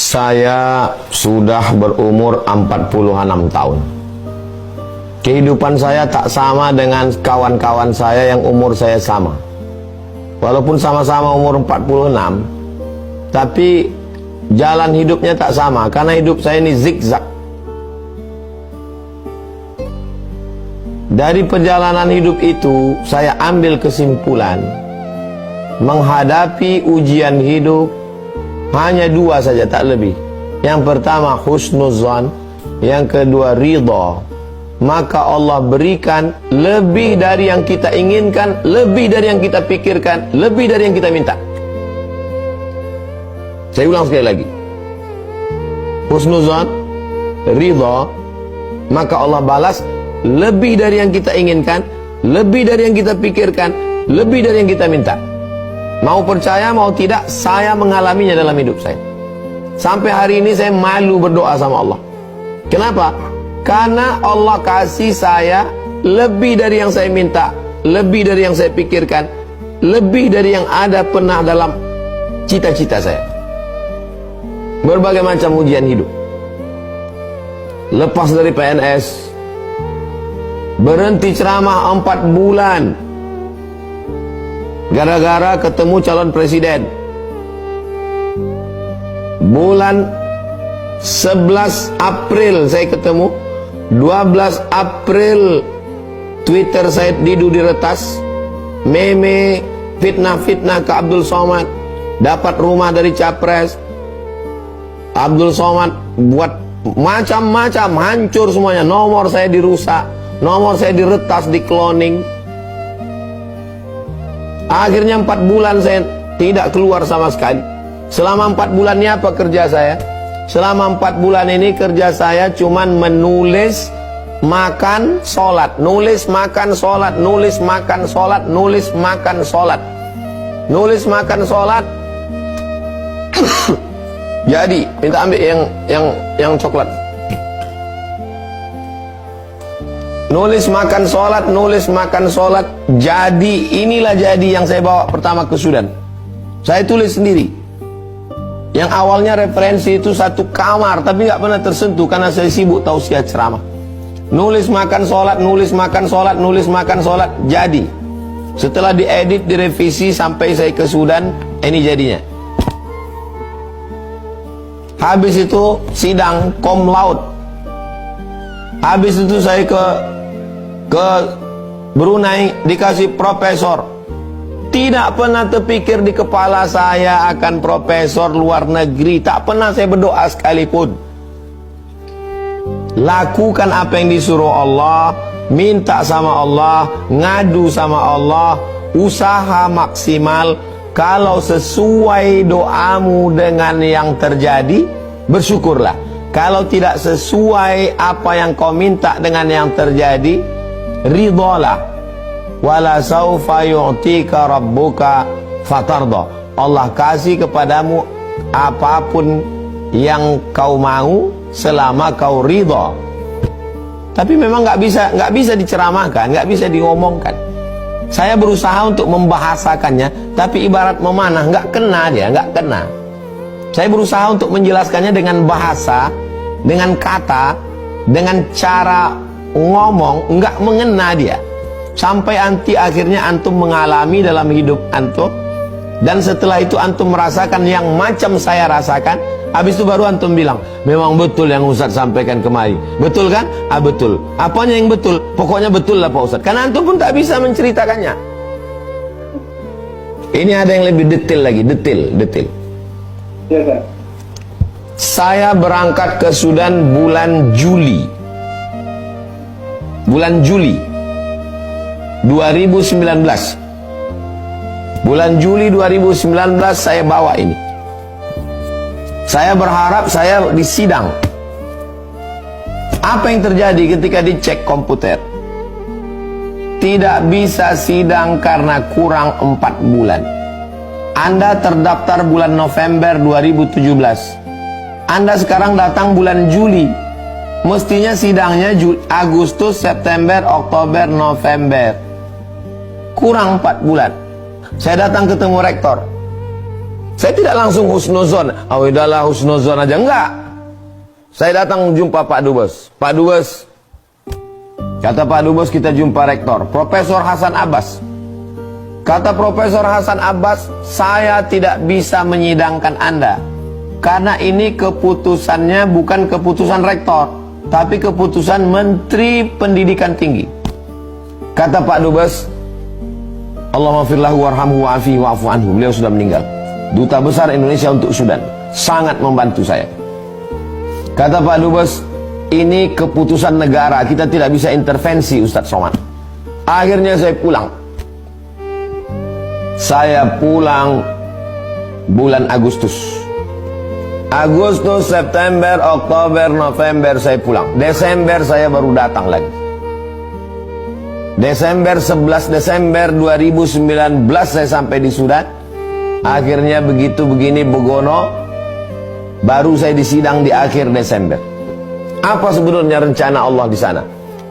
Saya sudah berumur 46 tahun. Kehidupan saya tak sama dengan kawan-kawan saya yang umur saya sama. Walaupun sama-sama umur 46, tapi jalan hidupnya tak sama, karena hidup saya ini zigzag. Dari perjalanan hidup itu, saya ambil kesimpulan, menghadapi ujian hidup hanya dua saja, tak lebih. Yang pertama husnuzan, yang kedua ridha. Maka Allah berikan lebih dari yang kita inginkan, lebih dari yang kita pikirkan, lebih dari yang kita minta. Saya ulang sekali lagi. Husnuzan, ridha, maka Allah balas lebih dari yang kita inginkan, lebih dari yang kita pikirkan, lebih dari yang kita minta. Mau percaya mau tidak, saya mengalaminya dalam hidup saya. Sampai hari ini saya malu berdoa sama Allah. Kenapa? Karena Allah kasih saya lebih dari yang saya minta, lebih dari yang saya pikirkan, lebih dari yang ada pernah dalam cita-cita saya. Berbagai macam ujian hidup. Lepas dari PNS, berhenti ceramah 4 bulan gara-gara ketemu calon presiden. Bulan 11 April saya ketemu, 12 April Twitter saya diretas, meme fitnah-fitnah ke Abdul Somad, dapat rumah dari capres. Abdul Somad buat macam-macam, hancur semuanya. Nomor saya dirusak, nomor saya diretas, di cloning. Akhirnya 4 bulan saya tidak keluar sama sekali. Selama 4 bulan ini apa kerja saya? Selama 4 bulan ini kerja saya cuman menulis, makan, sholat. Nulis, makan, sholat. Nulis, makan, sholat. Nulis, makan, sholat. Nulis, makan, sholat. Jadi, minta ambil yang coklat. Nulis, makan, sholat, nulis, makan, sholat. Jadi, inilah jadi yang saya bawa pertama ke Sudan. Saya tulis sendiri. Yang awalnya referensi itu 1 kamar, tapi nggak pernah tersentuh karena saya sibuk tausiah ceramah. Nulis, makan, sholat, nulis, makan, sholat, nulis, makan, sholat. Jadi, setelah diedit, direvisi sampai saya ke Sudan, ini jadinya. Habis itu sidang cum laude. Habis itu saya ke Brunei, dikasih profesor. Tidak pernah terpikir di kepala saya akan profesor luar negeri. Tak pernah saya berdoa sekalipun. Lakukan apa yang disuruh Allah, minta sama Allah, ngadu sama Allah, usaha maksimal. Kalau sesuai doamu dengan yang terjadi, bersyukurlah. Kalau tidak sesuai apa yang kau minta dengan yang terjadi, ridhalah. Wala saufa yu'tika rabbuka fatarda. Allah kasih kepadamu apapun yang kau mau selama kau ridha. Tapi memang nggak bisa diceramahkan, nggak bisa diomongkan. Saya berusaha untuk membahasakannya, tapi ibarat memanah, nggak kena dia, nggak kena. Saya berusaha untuk menjelaskannya dengan bahasa, dengan kata, dengan cara ngomong, nggak mengena dia. Sampai akhirnya antum mengalami dalam hidup antum, dan setelah itu antum merasakan yang macam saya rasakan. Habis itu baru antum bilang, memang betul yang Ustaz sampaikan kemari. Betul kan? Ah, betul. Apanya yang betul? Pokoknya betul lah Pak Ustaz. Karena antum pun tak bisa menceritakannya. Ini ada yang lebih detail lagi, detail. Ya, Kak. Saya berangkat ke Sudan bulan Juli 2019. Bulan Juli 2019 saya bawa ini. Saya berharap saya disidang. Apa yang terjadi ketika dicek komputer? Tidak bisa sidang karena kurang 4 bulan. Anda terdaftar bulan November 2017. Anda sekarang datang bulan Juli. Mestinya sidangnya Agustus, September, Oktober, November. Kurang 4 bulan. Saya datang ketemu rektor. Saya tidak langsung husnuzon, udahlah husnuzon aja, enggak. Saya datang jumpa Pak Dubes. Pak Dubes, kata Pak Dubes, kita jumpa rektor, Profesor Hasan Abbas. Kata Profesor Hasan Abbas, saya tidak bisa menyidangkan Anda, karena ini keputusannya bukan keputusan rektor, tapi keputusan Menteri Pendidikan Tinggi. Kata Pak Dubes, Allahumma firlahu warhamhu wa'afihi wa'afu anhu. Beliau sudah meninggal, Duta Besar Indonesia untuk Sudan, sangat membantu saya. Kata Pak Dubes, ini keputusan negara, kita tidak bisa intervensi Ustadz Somad. Akhirnya saya pulang. Saya pulang bulan Agustus, September, Oktober, November saya pulang. Desember saya baru datang lagi. Desember, 11 Desember 2019 saya sampai di Sudan. Akhirnya begitu begini begono, baru saya disidang di akhir Desember. Apa sebenarnya rencana Allah di sana?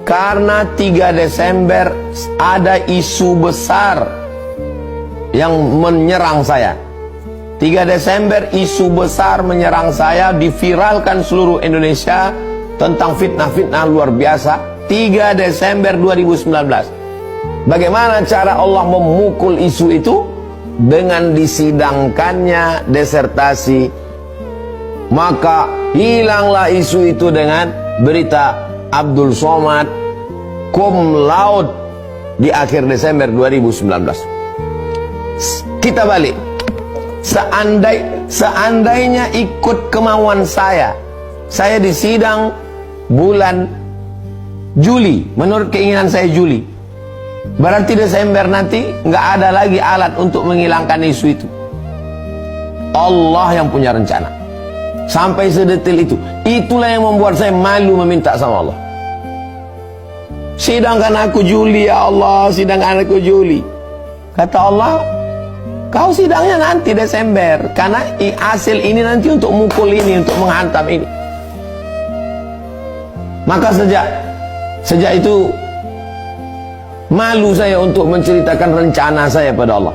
Karena 3 Desember ada isu besar yang menyerang saya. 3 Desember isu besar menyerang saya, diviralkan seluruh Indonesia tentang fitnah-fitnah luar biasa. 3 Desember 2019. Bagaimana cara Allah memukul isu itu? Dengan disidangkannya disertasi. Maka hilanglah isu itu dengan berita Abdul Somad cum laude di akhir Desember 2019. Kita balik. Seandainya ikut kemauan saya disidang bulan Juli, menurut keinginan saya Juli, berarti Desember nanti nggak ada lagi alat untuk menghilangkan isu itu. Allah yang punya rencana sampai sedetil itu. Itulah yang membuat saya malu meminta sama Allah. Sidangkan aku Juli ya Allah, sidangkan aku Juli. Kata Allah, kau sidangnya nanti Desember, karena hasil ini nanti untuk mukul ini, untuk menghantam ini. Maka sejak itu malu saya untuk menceritakan rencana saya pada Allah.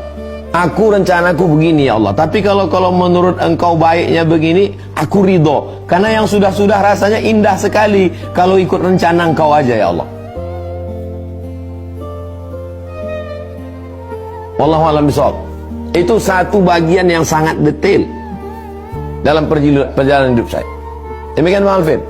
Rencanaku begini ya Allah, tapi kalau menurut engkau baiknya begini, aku ridho. Karena yang sudah-sudah rasanya indah sekali kalau ikut rencana engkau aja ya Allah. Wallahu a'lam bishawab. Itu satu bagian yang sangat detail dalam perjalanan hidup saya. Demikian Pak Alvin.